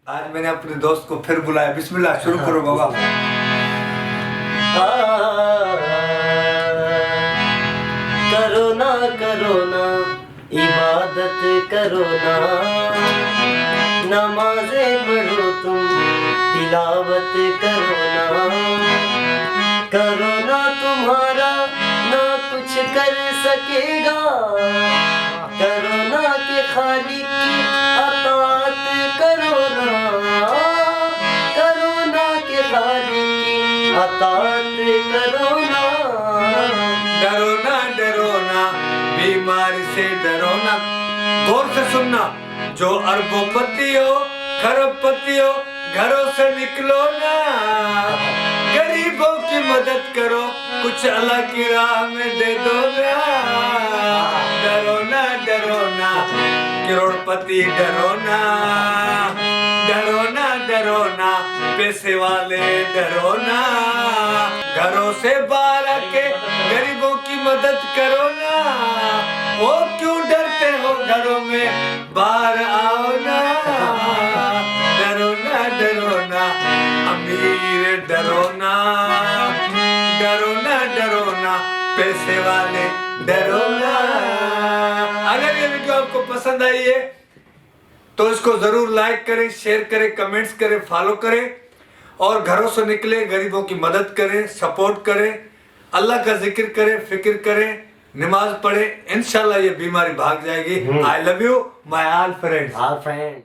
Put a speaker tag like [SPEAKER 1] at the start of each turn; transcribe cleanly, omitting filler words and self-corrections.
[SPEAKER 1] आज मैंने अपने दोस्त को फिर बुलाया। बिस्मिल्लाह, शुरू करो बाबा।
[SPEAKER 2] करो ना इबादत करो ना, नमाज़े पढ़ो तुम, तिलावत करो ना तुम्हारा ना कुछ कर सकेगा, करो ना कि खालिक की अताअत करो ना कि खालिक की अताअत करो ना।
[SPEAKER 1] डरो ना बीमारी से डरो ना। गौर से सुनना, जो अरबोपति हो खरबपति हो घरों से निकलो ना, गरीबों की मदद करो, कुछ अल्लाह की राह में दे दो ना। डरो ना करोड़पति डरो ना पैसे वाले डरो ना, घरों से बाहर आके गरीबों की मदद करो ना। वो क्यों डरते हो घरों में, बाहर आओ ना। डरो ना अमीर डरो ना पैसे वाले डरो ना। अगर ये वीडियो आपको पसंद आई है तो इसको जरूर लाइक करें, शेयर करें, कमेंट्स करें, फॉलो करें और घरों से निकले गरीबों की मदद करें, सपोर्ट करें, अल्लाह का जिक्र करें, फिक्र करें, नमाज पढ़ें। इंशाल्लाह ये बीमारी भाग जाएगी। I love you my all friends.